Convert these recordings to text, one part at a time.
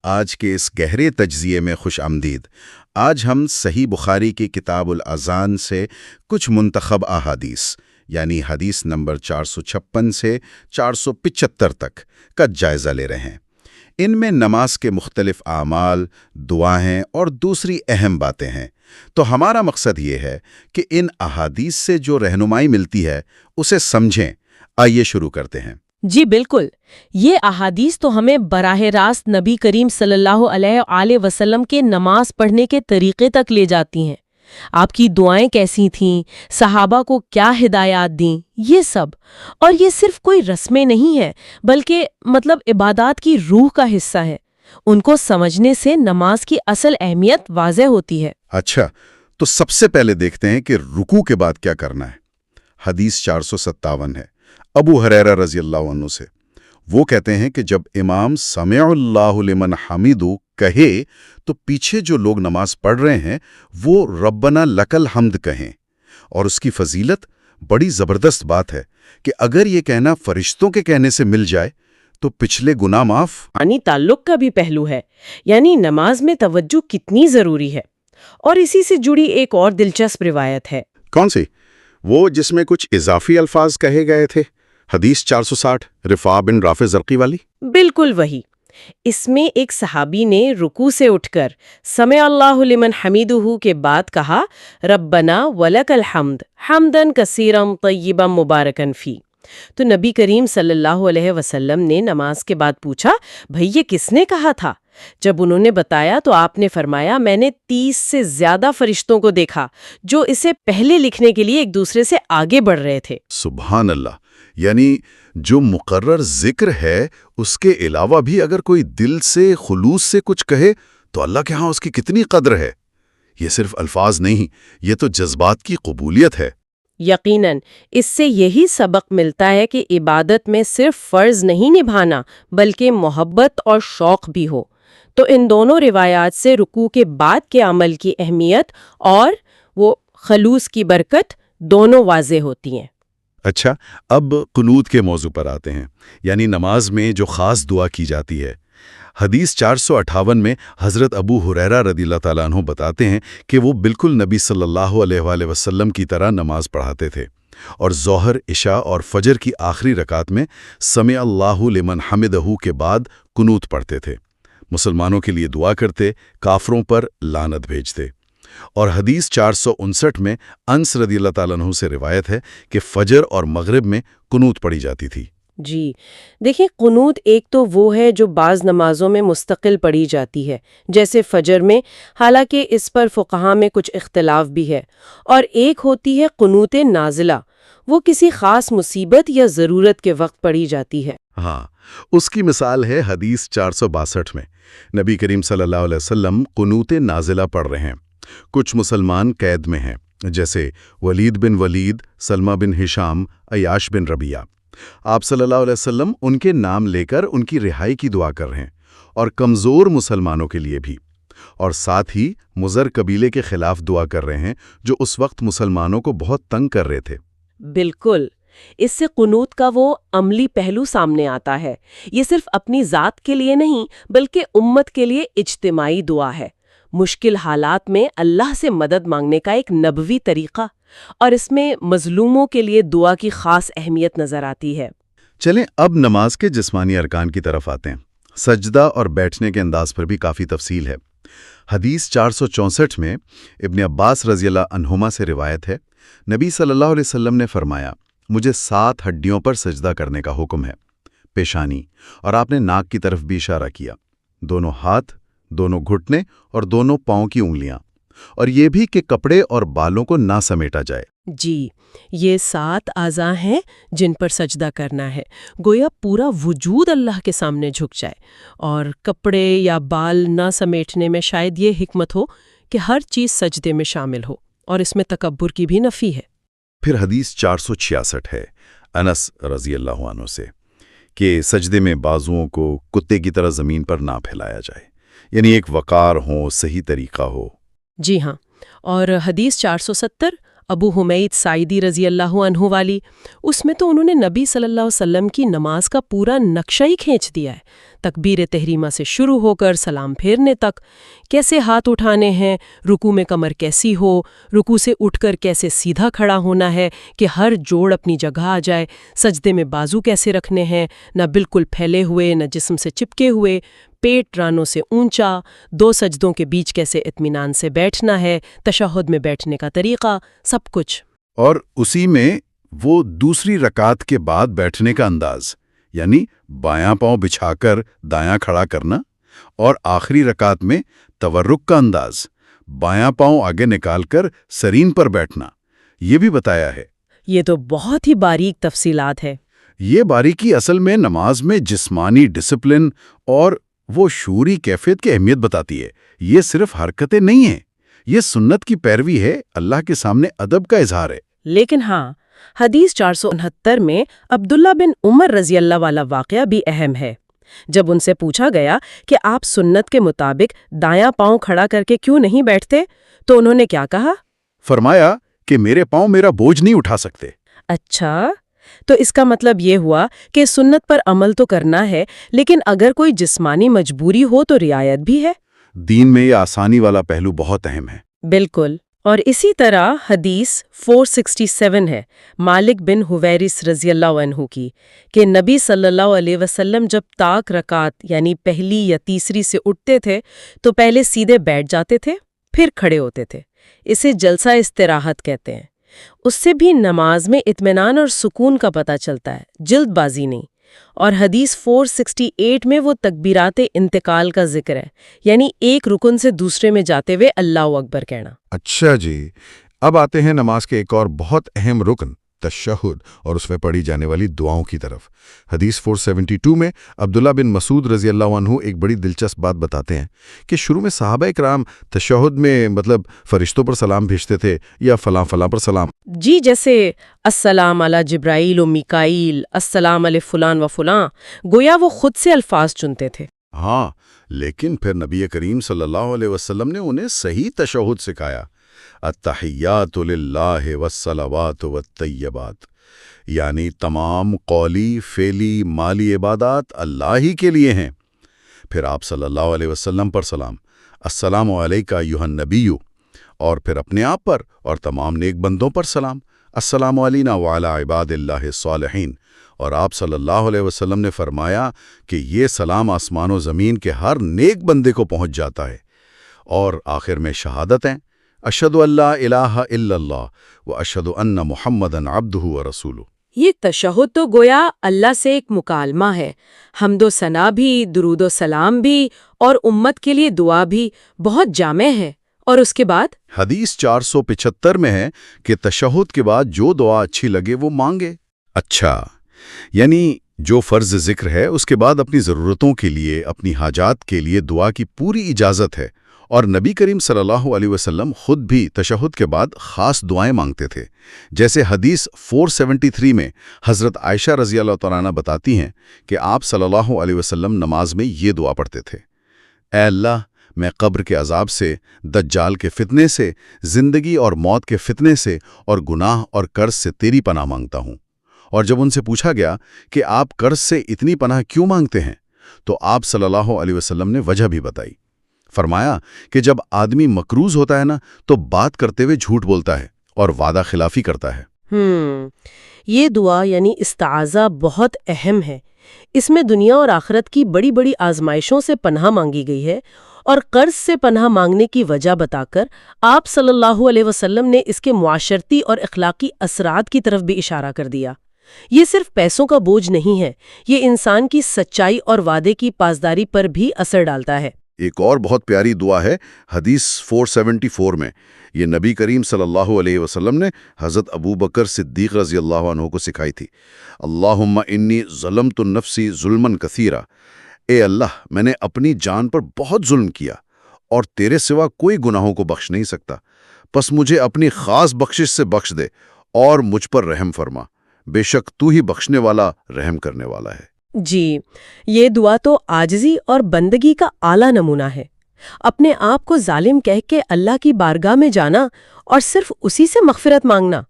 آج کے اس گہرے تجزیے میں خوش آمدید۔ آج ہم صحیح بخاری کی کتاب الاذان سے کچھ منتخب احادیث یعنی حدیث نمبر 456 سے 475 تک کا جائزہ لے رہے ہیں۔ ان میں نماز کے مختلف اعمال، دعائیں اور دوسری اہم باتیں ہیں۔ تو ہمارا مقصد یہ ہے کہ ان احادیث سے جو رہنمائی ملتی ہے اسے سمجھیں۔ آئیے شروع کرتے ہیں۔ جی بالکل، یہ احادیث تو ہمیں براہ راست نبی کریم صلی اللہ علیہ وآلہ وسلم کے نماز پڑھنے کے طریقے تک لے جاتی ہیں۔ آپ کی دعائیں کیسی تھیں، صحابہ کو کیا ہدایات دیں، یہ سب۔ اور یہ صرف کوئی رسمیں نہیں ہیں بلکہ عبادات کی روح کا حصہ ہے۔ ان کو سمجھنے سے نماز کی اصل اہمیت واضح ہوتی ہے۔ اچھا، تو سب سے پہلے دیکھتے ہیں کہ رکوع کے بعد کیا کرنا ہے۔ حدیث 457 ہے ابو ہریرہ رضی اللہ عنہ سے۔ وہ کہتے ہیں کہ جب امام سمع اللہ لمن حمدہ کہے تو پیچھے جو لوگ نماز پڑھ رہے ہیں وہ ربنا لک الحمد کہیں۔ اور اس کی فضیلت بڑی زبردست بات ہے کہ اگر یہ کہنا فرشتوں کے کہنے سے مل جائے تو پچھلے گناہ معاف۔ یعنی تعلق کا بھی پہلو ہے، یعنی نماز میں توجہ کتنی ضروری ہے۔ اور اسی سے جڑی ایک اور دلچسپ روایت ہے۔ کون سی؟ وہ جس میں کچھ اضافی الفاظ کہے گئے تھے، حدیث 460 رفاع بن رافع زرقی والی؟ بالکل وہی۔ اس میں ایک صحابی نے رکوع سے اٹھ کر سمع اللہ لمن حمیدہ کے بعد کہا ربنا ولک الحمد حمدا کثیرا طیبا مبارکا فی۔ تو نبی کریم صلی اللہ علیہ وسلم نے نماز کے بعد پوچھا، بھئی یہ کس نے کہا تھا؟ جب انہوں نے بتایا تو آپ نے فرمایا، میں نے 30 سے زیادہ فرشتوں کو دیکھا جو اسے پہلے لکھنے کے لیے ایک دوسرے سے آگے بڑھ رہے تھے۔ سبحان اللہ! یعنی جو مقرر ذکر ہے اس کے علاوہ بھی اگر کوئی دل سے خلوص سے کچھ کہے تو اللہ کے ہاں اس کی کتنی قدر ہے۔ یہ صرف الفاظ نہیں، یہ تو جذبات کی قبولیت ہے۔ یقیناً اس سے یہی سبق ملتا ہے کہ عبادت میں صرف فرض نہیں نبھانا بلکہ محبت اور شوق بھی ہو۔ تو ان دونوں روایات سے رکوع کے بعد کے عمل کی اہمیت اور وہ خلوص کی برکت دونوں واضح ہوتی ہیں۔ اچھا، اب قنوت کے موضوع پر آتے ہیں، یعنی نماز میں جو خاص دعا کی جاتی ہے۔ حدیث 458 میں حضرت ابو ہریرہ رضی اللہ تعالیٰ عنہ بتاتے ہیں کہ وہ بالکل نبی صلی اللہ علیہ وآلہ وسلم کی طرح نماز پڑھاتے تھے، اور ظہر، عشاء اور فجر کی آخری رکعت میں سمع اللہ لمن حمدہ کے بعد قنوت پڑھتے تھے، مسلمانوں کے لیے دعا کرتے، کافروں پر لعنت بھیجتے۔ اور حدیث 459 میں انس رضی اللہ تعالیٰ عنہ سے روایت ہے کہ فجر اور مغرب میں قنوت پڑھی جاتی تھی۔ جی دیکھیں، قنوت ایک تو وہ ہے جو بعض نمازوں میں مستقل پڑھی جاتی ہے جیسے فجر میں، حالانکہ اس پر فقہاء میں کچھ اختلاف بھی ہے، اور ایک ہوتی ہے قنوت نازلہ، وہ کسی خاص مصیبت یا ضرورت کے وقت پڑھی جاتی ہے۔ ہاں، اس کی مثال ہے حدیث 462 میں نبی کریم صلی اللہ علیہ وسلم قنوت نازلہ پڑھ رہے ہیں۔ کچھ مسلمان قید میں ہیں جیسے ولید بن ولید، سلمہ بن ہشام، عیاش بن ربیعہ۔ آپ صلی اللہ علیہ وسلم ان کے نام لے کر ان کی رہائی کی دعا کر رہے ہیں، اور کمزور مسلمانوں کے لیے بھی، اور ساتھ ہی مضر قبیلے کے خلاف دعا کر رہے ہیں جو اس وقت مسلمانوں کو بہت تنگ کر رہے تھے۔ بالکل، اس سے قنوت کا وہ عملی پہلو سامنے آتا ہے۔ یہ صرف اپنی ذات کے لیے نہیں بلکہ امت کے لیے اجتماعی دعا ہے، مشکل حالات میں اللہ سے مدد مانگنے کا ایک نبوی طریقہ، اور اس میں مظلوموں کے لیے دعا کی خاص اہمیت نظر آتی ہے۔ چلیں اب نماز کے جسمانی ارکان کی طرف آتے ہیں۔ سجدہ اور بیٹھنے کے انداز پر بھی کافی تفصیل ہے۔ حدیث 464 میں ابن عباس رضی اللہ عنہما سے روایت ہے، نبی صلی اللہ علیہ وسلم نے فرمایا، مجھے 7 ہڈیوں پر سجدہ کرنے کا حکم ہے، پیشانی، اور آپ نے ناک کی طرف بھی اشارہ کیا، دونوں ہاتھ، دونوں گھٹنے اور دونوں پاؤں کی انگلیاں، اور یہ بھی کہ کپڑے اور بالوں کو نہ سمیٹا جائے۔ جی، یہ 7 اعضاء ہیں جن پر سجدہ کرنا ہے، گویا پورا وجود اللہ کے سامنے جھک جائے، اور کپڑے یا بال نہ سمیٹنے میں شاید یہ حکمت ہو کہ ہر چیز سجدے میں شامل ہو، اور اس میں تکبر کی بھی نفی ہے۔ پھر حدیث 466 ہے انس رضی اللہ عنہ سے کہ سجدے میں بازوؤں کو کتے کی طرح زمین پر نہ پھیلایا جائے، یعنی ایک وقار ہو، صحیح طریقہ ہو۔ جی ہاں، اور حدیث 470 ابو حمید ساعدی رضی اللہ عنہ والی، اس میں تو انہوں نے نبی صلی اللہ علیہ وسلم کی نماز کا پورا نقشہ ہی کھینچ دیا ہے۔ تکبیر تحریمہ سے شروع ہو کر سلام پھیرنے تک، کیسے ہاتھ اٹھانے ہیں، رکوع میں کمر کیسی ہو، رکوع سے اٹھ کر کیسے سیدھا کھڑا ہونا ہے کہ ہر جوڑ اپنی جگہ آ جائے، سجدے میں بازو کیسے رکھنے ہیں، نہ بالکل پھیلے ہوئے نہ جسم سے چپکے ہوئے، پیٹ رانوں سے اونچا، 2 سجدوں کے بیچ کیسے اطمینان سے بیٹھنا ہے، تشہد میں بیٹھنے کا طریقہ، سب کچھ۔ اور اسی میں وہ دوسری رکعت کے بعد بیٹھنے کا انداز، یعنی بایاں پاؤں بچھا کر دایاں کھڑا کرنا، اور آخری رکعت میں تورک کا انداز، بایاں پاؤں آگے نکال کر سرین پر بیٹھنا، یہ بھی بتایا ہے۔ یہ تو بہت ہی باریک تفصیلات ہے۔ یہ باریکی اصل میں نماز میں جسمانی ڈسپلن اور وہ شعوری کیفیت کی اہمیت بتاتی ہے۔ یہ صرف حرکتیں نہیں ہیں، یہ سنت کی پیروی ہے، اللہ کے سامنے ادب کا اظہار ہے۔ لیکن ہاں، حدیث 469 میں عبداللہ بن عمر رضی اللہ والا واقعہ بھی اہم ہے۔ جب ان سے پوچھا گیا کہ آپ سنت کے مطابق دایاں پاؤں کھڑا کر کے کیوں نہیں بیٹھتے، تو انہوں نے کیا کہا؟ فرمایا کہ میرے پاؤں میرا بوجھ نہیں اٹھا سکتے۔ اچھا، تو اس کا مطلب یہ ہوا کہ سنت پر عمل تو کرنا ہے، لیکن اگر کوئی جسمانی مجبوری ہو تو رعایت بھی ہے۔ دین میں یہ آسانی والا پہلو بہت اہم ہے۔ بالکل۔ اور اسی طرح حدیث 467 ہے مالک بن حویرث رضی اللہ عنہ کی کہ نبی صلی اللہ علیہ وسلم جب طاق رکعت یعنی پہلی یا تیسری سے اٹھتے تھے تو پہلے سیدھے بیٹھ جاتے تھے، پھر کھڑے ہوتے تھے۔ اسے جلسہ استراحت کہتے ہیں۔ اس سے بھی نماز میں اطمینان اور سکون کا پتہ چلتا ہے، جلد بازی نہیں۔ اور حدیث 468 میں وہ تکبیرات انتقال کا ذکر ہے، یعنی ایک رکن سے دوسرے میں جاتے ہوئے اللہ اکبر کہنا۔ اچھا جی، اب آتے ہیں نماز کے ایک اور بہت اہم رکن تشہد اور اس میں پڑھی جانے والی دعاؤں کی طرف۔ حدیث 472 میں عبداللہ بن مسعود رضی اللہ عنہ ایک بڑی دلچسپ بات بتاتے ہیں کہ شروع میں صحابہ اکرام تشہد میں فرشتوں پر سلام بھیجتے تھے یا فلاں فلاں پر سلام، جی، جیسے السلام علی جبرائیل و میکائیل، السلام علی فلان و فلاں، گویا وہ خود سے الفاظ چنتے تھے۔ ہاں، لیکن پھر نبی کریم صلی اللہ علیہ وسلم نے انہیں صحیح تشہد سکھایا۔ التحیات للہ والصلوات والطیبات، یعنی تمام قولی، فعلی، مالی عبادات اللہ ہی کے لیے ہیں۔ پھر آپ صلی اللہ علیہ وسلم پر سلام، السلام علیکہ ایھا النبی، اور پھر اپنے آپ پر اور تمام نیک بندوں پر سلام، السلام علینا وعلی عباد اللہ الصالحین۔ اور آپ صلی اللہ علیہ وسلم نے فرمایا کہ یہ سلام آسمان و زمین کے ہر نیک بندے کو پہنچ جاتا ہے۔ اور آخر میں شہادتیں، اشہد ان لا الہ الا اللہ و اشہد ان محمدً عبدہ و رسولہ۔ یہ تشہد تو گویا اللہ سے ایک مکالمہ ہے، حمد و ثنا بھی، درود و سلام بھی، اور امت کے لیے دعا بھی، بہت جامع ہے۔ اور اس کے بعد حدیث 475 میں ہے کہ تشہد کے بعد جو دعا اچھی لگے وہ مانگے۔ اچھا، یعنی جو فرض ذکر ہے اس کے بعد اپنی ضرورتوں کے لیے، اپنی حاجات کے لیے دعا کی پوری اجازت ہے۔ اور نبی کریم صلی اللہ علیہ وسلم خود بھی تشہد کے بعد خاص دعائیں مانگتے تھے، جیسے حدیث 473 میں حضرت عائشہ رضی اللہ تعالیٰ عنہ بتاتی ہیں کہ آپ صلی اللہ علیہ وسلم نماز میں یہ دعا پڑھتے تھے: اے اللہ، میں قبر کے عذاب سے، دجال کے فتنے سے، زندگی اور موت کے فتنے سے اور گناہ اور قرض سے تیری پناہ مانگتا ہوں۔ اور جب ان سے پوچھا گیا کہ آپ قرض سے اتنی پناہ کیوں مانگتے ہیں، تو آپ صلی اللہ علیہ وسلم نے وجہ بھی بتائی۔ فرمایا کہ جب آدمی مقروض ہوتا ہے نا تو بات کرتے ہوئے جھوٹ بولتا ہے اور وعدہ خلافی کرتا ہے۔ یہ دعا یعنی استعاذہ بہت اہم ہے۔ اس میں دنیا اور آخرت کی بڑی بڑی آزمائشوں سے پناہ مانگی گئی ہے، اور قرض سے پناہ مانگنے کی وجہ بتا کر آپ صلی اللہ علیہ وسلم نے اس کے معاشرتی اور اخلاقی اثرات کی طرف بھی اشارہ کر دیا۔ یہ صرف پیسوں کا بوجھ نہیں ہے، یہ انسان کی سچائی اور وعدے کی پاسداری پر بھی اثر ڈالتا ہے۔ ایک اور بہت پیاری دعا ہے حدیث 474 میں، یہ نبی کریم صلی اللہ علیہ وسلم نے حضرت ابو بکر صدیق رضی اللہ عنہ کو سکھائی تھی۔ اللہم انی ظلمت نفسی ظلما کثیرا، اے اللہ، میں نے اپنی جان پر بہت ظلم کیا اور تیرے سوا کوئی گناہوں کو بخش نہیں سکتا، پس مجھے اپنی خاص بخشش سے بخش دے اور مجھ پر رحم فرما، بے شک تو ہی بخشنے والا، رحم کرنے والا ہے۔ جی، یہ دعا تو عاجزی اور بندگی کا اعلیٰ نمونہ ہے۔ اپنے آپ کو ظالم کہہ کے اللہ کی بارگاہ میں جانا اور صرف اسی سے مغفرت مانگنا،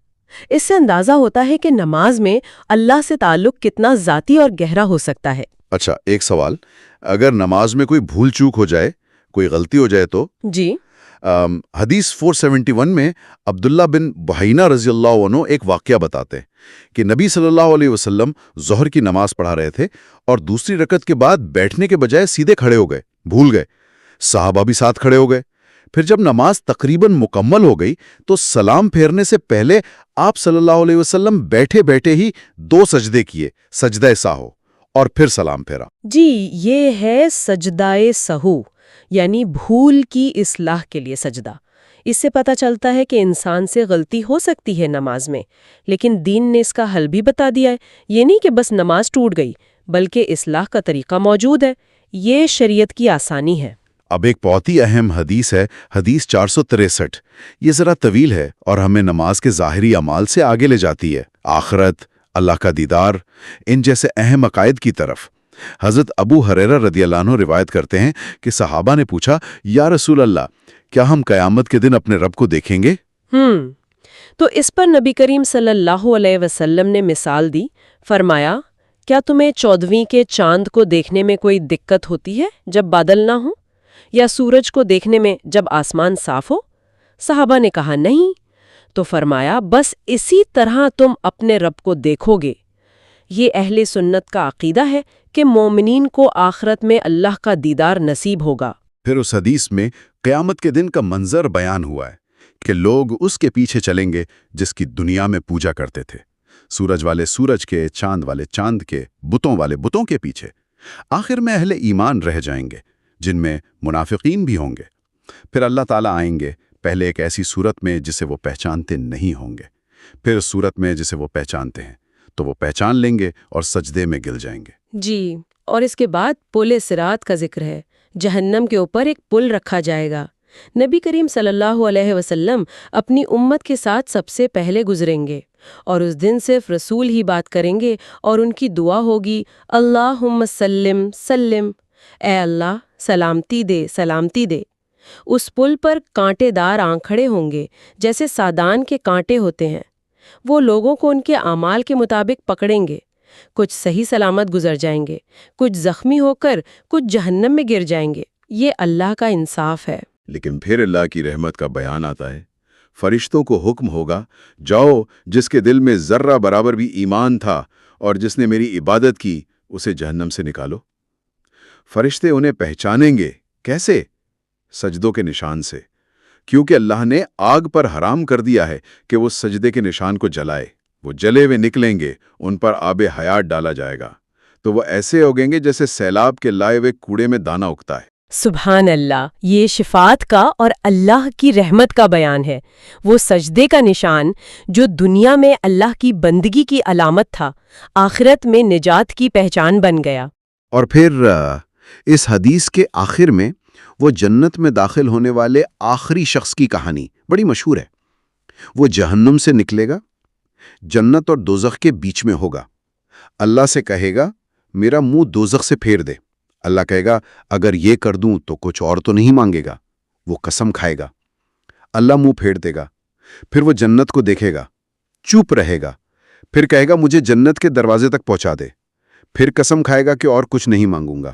اس سے اندازہ ہوتا ہے کہ نماز میں اللہ سے تعلق کتنا ذاتی اور گہرا ہو سکتا ہے۔ اچھا، ایک سوال، اگر نماز میں کوئی بھول چوک ہو جائے، کوئی غلطی ہو جائے تو جی حدیث 471 میں عبداللہ بن بحینہ رضی اللہ عنہ ایک واقعہ بتاتے ہیں کہ نبی صلی اللہ علیہ وسلم ظہر کی نماز پڑھا رہے تھے اور دوسری رکعت کے بعد بیٹھنے کے بجائے سیدھے کھڑے ہو گئے، بھول گئے۔ صحابہ بھی ساتھ کھڑے ہو گئے۔ پھر جب نماز تقریباً مکمل ہو گئی تو سلام پھیرنے سے پہلے آپ صلی اللہ علیہ وسلم بیٹھے بیٹھے ہی 2 سجدے کیے، سجدہ سہو، اور پھر سلام پھیرا۔ جی، یہ ہے سجدہ سہو، یعنی بھول کی اصلاح کے لیے سجدہ۔ اس سے پتہ چلتا ہے کہ انسان سے غلطی ہو سکتی ہے نماز میں، لیکن دین نے اس کا حل بھی بتا دیا ہے۔ یہ نہیں کہ بس نماز ٹوٹ گئی، بلکہ اصلاح کا طریقہ موجود ہے۔ یہ شریعت کی آسانی ہے۔ اب ایک بہت ہی اہم حدیث ہے، حدیث 463۔ یہ ذرا طویل ہے اور ہمیں نماز کے ظاہری اعمال سے آگے لے جاتی ہے، آخرت، اللہ کا دیدار، ان جیسے اہم عقائد کی طرف۔ حضرت ابو ہریرہ رضی اللہ عنہ روایت کرتے ہیں کہ صحابہ نے پوچھا، یا رسول اللہ، کیا ہم قیامت کے دن اپنے رب کو دیکھیں گے؟ تو اس پر نبی کریم صلی اللہ علیہ وسلم نے مثال دی، فرمایا، کیا تمہیں 14ویں کے چاند کو دیکھنے میں کوئی دقت ہوتی ہے جب بادل نہ ہوں، یا سورج کو دیکھنے میں جب آسمان صاف ہو؟ صحابہ نے کہا نہیں، تو فرمایا بس اسی طرح تم اپنے رب کو دیکھو گے۔ یہ اہل سنت کا عقیدہ ہے کہ مومنین کو آخرت میں اللہ کا دیدار نصیب ہوگا۔ پھر اس حدیث میں قیامت کے دن کا منظر بیان ہوا ہے کہ لوگ اس کے پیچھے چلیں گے جس کی دنیا میں پوجا کرتے تھے، سورج والے سورج کے، چاند والے چاند کے، بتوں والے بتوں کے پیچھے۔ آخر میں اہل ایمان رہ جائیں گے، جن میں منافقین بھی ہوں گے۔ پھر اللہ تعالیٰ آئیں گے، پہلے ایک ایسی صورت میں جسے وہ پہچانتے نہیں ہوں گے، پھر اس صورت میں جسے وہ پہچانتے ہیں تو وہ پہچان لیں گے اور سجدے میں گر جائیں گے۔ جی، اور اس کے بعد پل صراط کا ذکر ہے۔ جہنم کے اوپر ایک پل رکھا جائے گا۔ نبی کریم صلی اللہ علیہ وسلم اپنی امت کے ساتھ سب سے پہلے گزریں گے، اور اس دن صرف رسول ہی بات کریں گے، اور ان کی دعا ہوگی، اللہم سلم سلم، اے اللہ سلامتی دے سلامتی دے۔ اس پل پر کانٹے دار آنکھڑے ہوں گے، جیسے سادان کے کانٹے ہوتے ہیں۔ وہ لوگوں کو ان کے اعمال کے مطابق پکڑیں گے، کچھ صحیح سلامت گزر جائیں گے، کچھ زخمی ہو کر کچھ جہنم میں گر جائیں گے۔ یہ اللہ کا انصاف ہے۔ لیکن پھر اللہ کی رحمت کا بیان آتا ہے۔ فرشتوں کو حکم ہوگا، جاؤ، جس کے دل میں ذرہ برابر بھی ایمان تھا اور جس نے میری عبادت کی، اسے جہنم سے نکالو۔ فرشتے انہیں پہچانیں گے، کیسے؟ سجدوں کے نشان سے، کیونکہ اللہ نے آگ پر حرام کر دیا ہے کہ وہ سجدے کے نشان کو جلائے۔ وہ جلے ہوئے نکلیں گے، ان پر آب حیات ڈالا جائے گا، تو وہ ایسے ہوگیں گے جیسے سیلاب کے لائے ہوئے کوڑے میں دانہ اگتا ہے۔ سبحان اللہ، یہ شفاعت کا اور اللہ کی رحمت کا بیان ہے۔ وہ سجدے کا نشان جو دنیا میں اللہ کی بندگی کی علامت تھا، آخرت میں نجات کی پہچان بن گیا۔ اور پھر اس حدیث کے آخر میں وہ جنت میں داخل ہونے والے آخری شخص کی کہانی بڑی مشہور ہے۔ وہ جہنم سے نکلے گا، جنت اور دوزخ کے بیچ میں ہوگا، اللہ سے کہے گا، میرا منہ دوزخ سے پھیر دے۔ اللہ کہے گا، اگر یہ کر دوں تو کچھ اور تو نہیں مانگے گا؟ وہ قسم کھائے گا، اللہ منہ پھیر دے گا۔ پھر وہ جنت کو دیکھے گا، چپ رہے گا، پھر کہے گا، مجھے جنت کے دروازے تک پہنچا دے۔ پھر قسم کھائے گا کہ اور کچھ نہیں مانگوں گا۔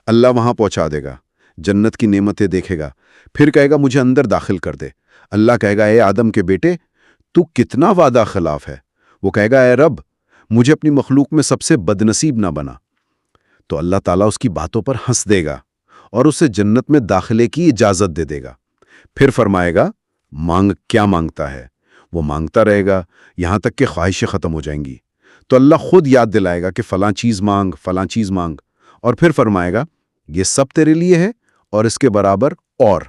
اللہ وہاں پہنچا دے گا، جنت کی نعمتیں دیکھے گا، پھر کہے گا، مجھے اندر داخل کر دے۔ اللہ کہے گا، اے آدم کے بیٹے، تو کتنا وعدہ خلاف ہے۔ وہ کہے گا، اے رب، مجھے اپنی مخلوق میں سب سے بدنصیب نہ بنا۔ تو اللہ تعالیٰ اس کی باتوں پر ہنس دے گا اور اسے جنت میں داخلے کی اجازت دے دے گا۔ پھر فرمائے گا، مانگ، کیا مانگتا ہے؟ وہ مانگتا رہے گا یہاں تک کہ خواہشیں ختم ہو جائیں گی۔ تو اللہ خود یاد دلائے گا کہ فلاں چیز مانگ، فلاں چیز مانگ، اور پھر فرمائے گا، یہ سب تیرے لیے ہے اور اس کے برابر اور۔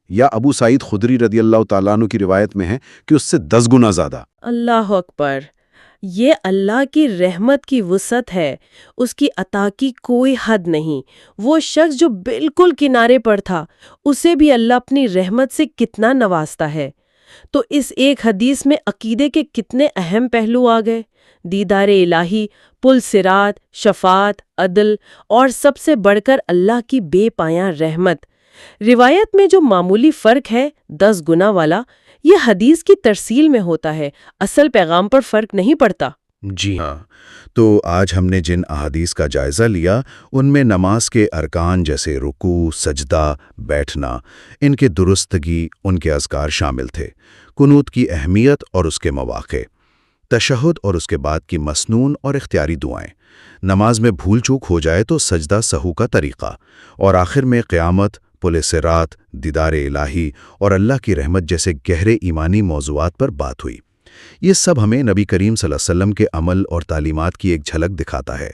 یا ابو سعید خدری رضی اللہ تعالیٰ عنہ کی روایت میں ہے کہ اس سے 10 گنا زیادہ۔ اللہ اکبر! یہ اللہ کی رحمت کی وسعت ہے، اس کی عطا کی کوئی حد نہیں۔ وہ شخص جو بالکل کنارے پر تھا، اسے بھی اللہ اپنی رحمت سے کتنا نوازتا ہے۔ تو اس ایک حدیث میں عقیدے کے کتنے اہم پہلو آ گئے: دیدار الہی، پل صراط، شفاعت، عدل، اور سب سے بڑھ کر اللہ کی بے پایاں رحمت۔ روایت میں جو معمولی فرق ہے 10 گنا والا، یہ حدیث کی ترسیل میں ہوتا ہے، اصل پیغام پر فرق نہیں پڑتا۔ جی ہاں، تو آج ہم نے جن احادیث کا جائزہ لیا ان میں نماز کے ارکان جیسے رکوع، سجدہ، بیٹھنا، ان کے درستگی، ان کے اذکار شامل تھے، قنوت کی اہمیت اور اس کے مواقع، تشہد اور اس کے بعد کی مسنون اور اختیاری دعائیں، نماز میں بھول چوک ہو جائے تو سجدہ سہو کا طریقہ، اور آخر میں قیامت، پل صراط، دیدار الہی اور اللہ کی رحمت جیسے گہرے ایمانی موضوعات پر بات ہوئی۔ یہ سب ہمیں نبی کریم صلی اللہ علیہ وسلم کے عمل اور تعلیمات کی ایک جھلک دکھاتا ہے۔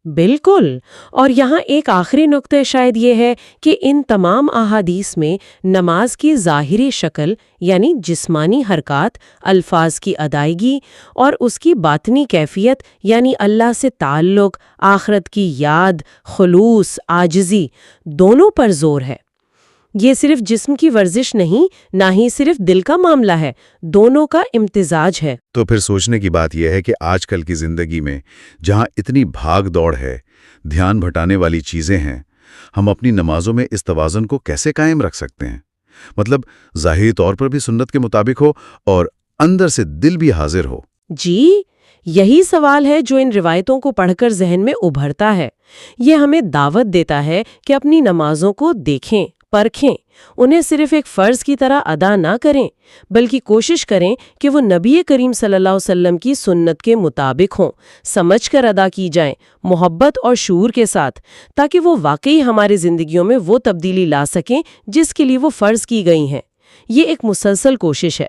بالکل، اور یہاں ایک آخری نقطہ شاید یہ ہے کہ ان تمام احادیث میں نماز کی ظاہری شکل یعنی جسمانی حرکات، الفاظ کی ادائیگی اور اس کی باطنی کیفیت یعنی اللہ سے تعلق، آخرت کی یاد، خلوص، عاجزی، دونوں پر زور ہے۔ یہ صرف جسم کی ورزش نہیں، نہ ہی صرف دل کا معاملہ ہے، دونوں کا امتزاج ہے۔ تو پھر سوچنے کی بات یہ ہے کہ آج کل کی زندگی میں جہاں اتنی بھاگ دوڑ ہے، دھیان بھٹانے والی چیزیں ہیں، ہم اپنی نمازوں میں اس توازن کو کیسے قائم رکھ سکتے ہیں؟ مطلب ظاہری طور پر بھی سنت کے مطابق ہو اور اندر سے دل بھی حاضر ہو۔ جی، یہی سوال ہے جو ان روایتوں کو پڑھ کر ذہن میں ابھرتا ہے۔ یہ ہمیں دعوت دیتا ہے کہ اپنی نمازوں کو دیکھیں، پرکھیں، انہیں صرف ایک فرض کی طرح ادا نہ کریں، بلکہ کوشش کریں کہ وہ نبی کریم صلی اللہ علیہ وسلم کی سنت کے مطابق ہوں، سمجھ کر ادا کی جائیں، محبت اور شعور کے ساتھ، تاکہ وہ واقعی ہماری زندگیوں میں وہ تبدیلی لا سکیں جس کے لیے وہ فرض کی گئی ہیں۔ یہ ایک مسلسل کوشش ہے۔